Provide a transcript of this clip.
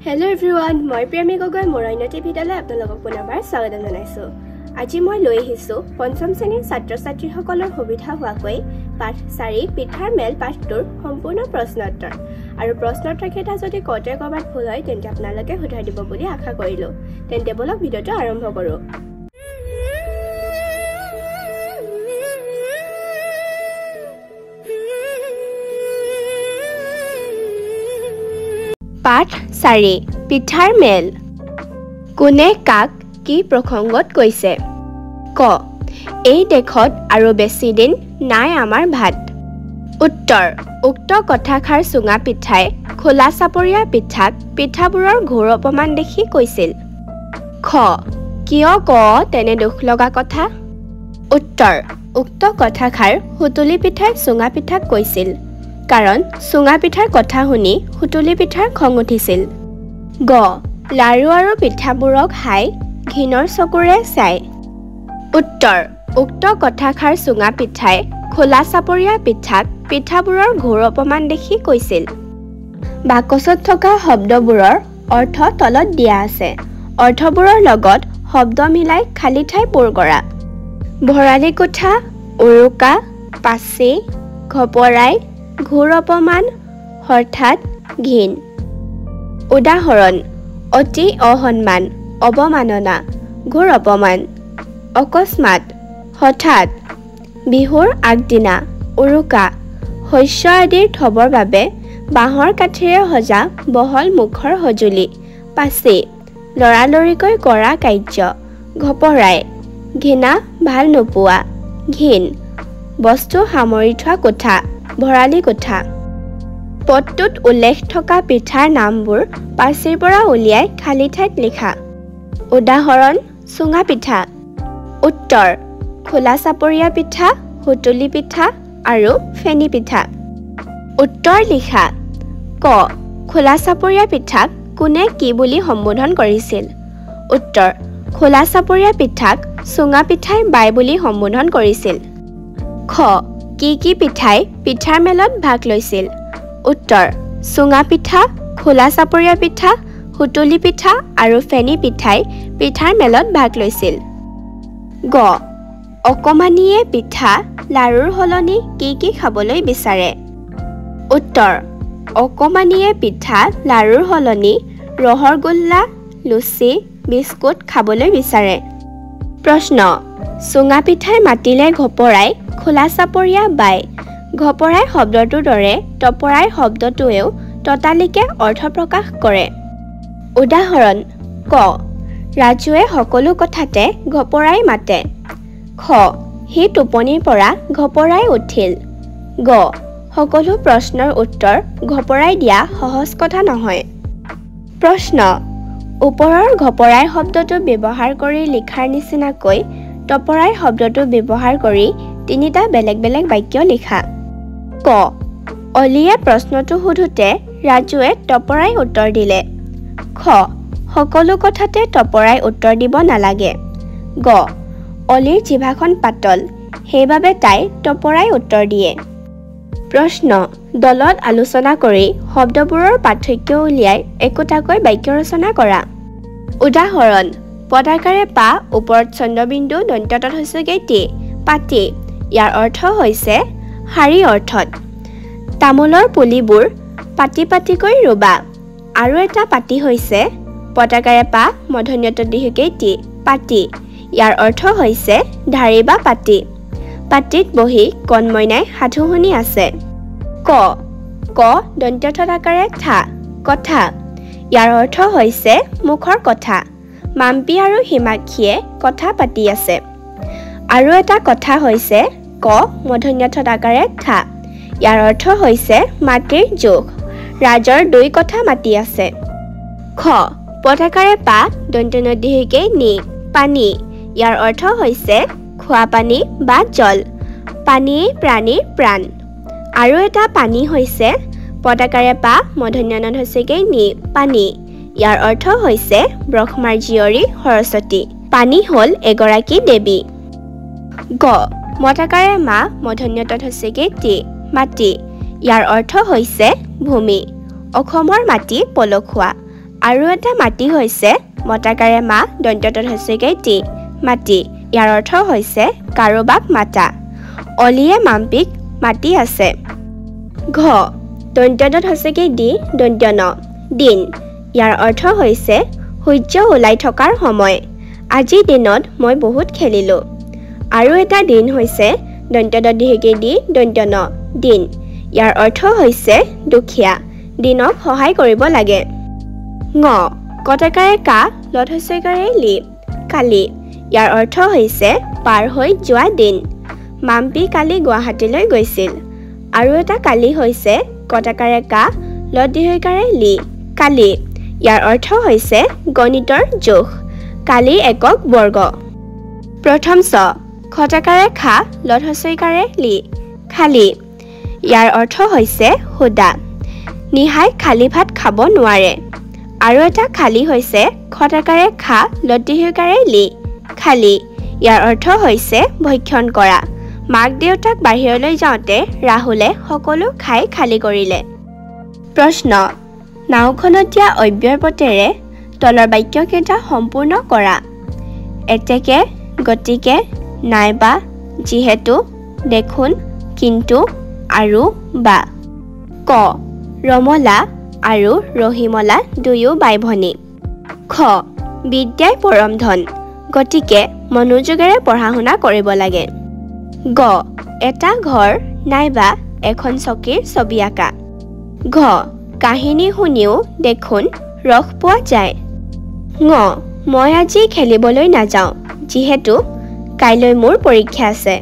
Hello everyone, মই প্ৰেমী গগৈ মৰাইনতি ভিডিঅ'লৈ আপোনালোকক পুনৰবাৰ স্বাগতম জনাইছো। আজি মই লৈ আহিছো পঞ্চম শ্ৰেণীৰ ছাত্ৰ-ছাত্ৰীসকলৰ সুবিধা হোৱাকৈ পাঠ 4 পিঠাৰ মেল পাঠটোৰ সম্পূৰ্ণ প্ৰশ্নোত্তৰ। আৰু প্ৰশ্নোত্তৰ কেইটা যদি কওঁতে কৰবাত ভুল হয় তেন্তে আপোনালোকে শুধৰাই দিব বুলি আশা কৰিলো। তেন্তে বলক ভিডিঅ'টো আৰম্ভ কৰো। পাঠ 4 পিঠাৰ মেল কোনে কাক কি প্ৰসংগত কৈছে ক এই দেখত আৰু বেছি দিন নাই আমাৰ ভাত উত্তৰ উক্ত কথাষাৰ চুঙা পিঠাই খোলা চাপৰীয়া পিঠাক পিঠাবোৰৰ ঘোৰ অপমান দেখি কৈছিল খ কিয় ক তেনে দুখ লগা কথা উত্তৰ উক্ত কথাষাৰ হুতুলি পিঠাই চুঙা পিঠাক কৈছিল কাৰণ চুঙা পিঠাৰ কথা শুনি হুতুলি পিঠাৰ খং উঠিছিল গ লাৰু আৰু পিঠাবোৰক হাই ঘিনৰ চকুৰে চাই উত্তৰ উক্ত কথাষাৰ চুঙা পিঠাই খোলা চাপৰীয়া পিঠাক পিঠাবোৰৰ ঘোৰ অপমান দেখি কৈছিল বাকচত থকা শব্দবোৰৰ অৰ্থ তলত দিয়া আছে অৰ্থবোৰৰ লগত শব্দ মিলাই খালী ঠাই পূৰ কৰা ভৰালি কোঠা উৰুকা পাচি ঘপৰাই ঘোৰ অপমান হঠাৎ ঘিন উদাহৰণ অতি অসন্মান অৱমাননা ঘোৰ অপমান অকস্মাত হঠাৎ বিহুৰ আগদিনা উৰুকা শস্য আদিৰ থবৰ বাবে বাঁহৰ কাঠিৰে সজা বহল মুখৰ সঁজুলি পাচি লৰালৰিকৈ কৰা কাৰ্য ঘপৰাই ঘৃণা ভাল নোপোৱা ঘিন বস্তু সামৰি থোৱা কোঠা ভৰালি কোঠা পদটোত উল্লেখ থকা পিঠাৰ নামবোৰ পাচিৰ পৰা উলিয়াই খালী ঠাইত লিখা উদাহৰণ চুঙা পিঠা উত্তৰ খোলা চাপৰীয়া পিঠা হুতুলি পিঠা আৰু ফেনী পিঠা উত্তৰ লিখা ক খোলা চাপৰীয়া পিঠাক কোনে কি বুলি সম্বোধন কৰিছিল উত্তৰ খোলা চাপৰীয়া পিঠাক চুঙা পিঠাই বাই বুলি সম্বোধন কৰিছিল খ কি পিঠাই পিঠাৰ মেলত ভাগ লৈছিল উত্তৰ চুঙা পিঠা খোলা চাপৰীয়া পিঠা হুতুলি পিঠা আৰু ফেনী পিঠাই পিঠাৰ মেলত ভাগ লৈছিল গ অকমানিয়ে পিঠা লাৰুৰ সলনি কি খাবলৈ বিচাৰে উত্তৰ অকমানিয়ে পিঠা লাৰুৰ সলনি ৰহৰ গোল্লা লুচি বিস্কুট খাবলৈ বিচাৰে প্ৰশ্ন চুঙা পিঠাই মাতিলে ঘপৰাই খোলা চাপৰীয়া বাই ঘপৰাই শব্দটোৰ দৰে টপৰাই শব্দটোৱেও ততালিকে অৰ্থ প্ৰকাশ কৰে উদাহৰণ ক ৰাজুৱে সকলো কথাতে ঘপৰাই মাতে খ সি টোপনিৰ পৰা ঘপৰাই উঠিল গ সকলো প্ৰশ্নৰ উত্তৰ ঘপৰাই দিয়া সহজ কথা নহয় প্ৰশ্ন ওপৰৰ ঘপৰাই শব্দটো ব্যৱহাৰ কৰি লিখাৰ নিচিনাকৈ টপৰাই শব্দটো ব্যৱহাৰ কৰি তিনিটা বেলেগ বেলেগ বাক্য লিখা ক অলিয়ে প্ৰশ্নটো সোধোতে ৰাজুৱে টপৰাই উত্তৰ দিলে খ সকলো কথাতে টপৰাই উত্তৰ দিব নালাগে গ অলিৰ জিভাখন পাতল সেইবাবে তাই টপৰাই উত্তৰ দিয়ে প্ৰশ্ন দলত আলোচনা কৰি শব্দবোৰৰ পাৰ্থক্য উলিয়াই একোটাকৈ বাক্য ৰচনা কৰা উদাহৰণ পতাকাৰে পা ওপৰত চন্দ্ৰবিন্দু দন্ত্যত হৈছেগৈ টি পাতি ইয়াৰ অৰ্থ হৈছে শাৰী অৰ্থত তামোলৰ পুলিবোৰ পাতি পাতিকৈ ৰুবা আৰু এটা পাতি হৈছে পতাকাৰে পা মধন্যত দিহুকেই টি পাতি ইয়াৰ অৰ্থ হৈছে ধাৰি বা পাতি পাতিত বহি কণমইনাই সাধু শুনি আছে ক দন্ত্যথ আকাৰে থা কথা ইয়াৰ অৰ্থ হৈছে মুখৰ কথা মাম্পী আৰু হিমাক্ষীয়ে কথা পাতি আছে আৰু এটা কথা হৈছে ক মধন্যথ আকাৰে থা ইয়াৰ অৰ্থ হৈছে মাটিৰ জোখ ৰাজৰ দুই কথা মাতি আছে খ পতাকাৰে পা দন্ত্যনদীহিকে নি পানী ইয়াৰ অৰ্থ হৈছে খোৱা পানী বা জল পানীয়ে প্ৰাণীৰ প্ৰাণ আৰু এটা পানী হৈছে পতাকাৰে পা মধন্যনত হৈছেগৈ নি পানী ইয়াৰ অৰ্থ হৈছে ব্ৰহ্মাৰ জীয়ৰী সৰস্বতী পানী হ'ল এগৰাকী দেৱী গ মতাকাৰে মা মধন্যত হৈছেগৈ টি মাটি ইয়াৰ অৰ্থ হৈছে ভূমি অসমৰ মাটি পলসুৱা আৰু এটা মাটি হৈছে মতাকাৰে মা দন্ত্যত হস্যইকাৰ টি মাটি ইয়াৰ অৰ্থ হৈছে কাৰোবাক মাতা অলিয়ে মাম্পিক মাটি আছে ঘ দন্ত্যত হস্যইকাৰ দি দন্ত ন দিন ইয়াৰ অৰ্থ হৈছে সূৰ্য ওলাই থকাৰ সময় আজি দিনত মই বহুত খেলিলো আৰু এটা দিন হৈছে দন্ত্যত দীৰ্ঘই দি দন্ত ন দিন ইয়াৰ অৰ্থ হৈছে দুখীয়া দিনক সহায় কৰিব লাগে ঙ কটাকাৰে কা লত হস্যইকাৰে লি কালি ইয়াৰ অৰ্থ হৈছে পাৰ হৈ যোৱা দিন মাম্পি কালি গুৱাহাটীলৈ গৈছিল আৰু এটা কালি হৈছে কটাকাৰে কা লত দীৰ্ঘইকাৰে লি কালি ইয়াৰ অৰ্থ হৈছে গণিতৰ জোখ কালি একক বৰ্গ প্ৰথম ছ খটাকাৰে খা লত হস্যইকাৰে লি খালি ইয়াৰ অৰ্থ হৈছে সুদা নিহাই খালি ভাত খাব নোৱাৰে আৰু এটা খালি হৈছে খটাকাৰে খা লত দীৰ্ঘইকাৰে লি খালি ইয়াৰ অৰ্থ হৈছে ভক্ষণ কৰা মাক দেউতাক বাহিৰলৈ যাওঁতে ৰাহুলে সকলো খাই খালি কৰিলে প্ৰশ্ন নাওখনত দিয়া অব্যয়ৰ পটেৰে তলৰ বাক্যকেইটা সম্পূৰ্ণ কৰা এতেকে গতিকে নাইবা যিহেতু দেখোন কিন্তু আৰু বা ক ৰমলা আৰু ৰহিমলা দুয়ো বাই ভনী খ বিদ্যাই পৰম ধন গতিকে মনোযোগেৰে পঢ়া শুনা কৰিব লাগে গ এটা ঘৰ নাইবা এখন চকীৰ ছবি আঁকা ঘ কাহিনী শুনিও দেখোন ৰস পোৱা যায় ঙ মই আজি খেলিবলৈ নাযাওঁ যিহেতু কাইলৈ মোৰ পৰীক্ষা আছে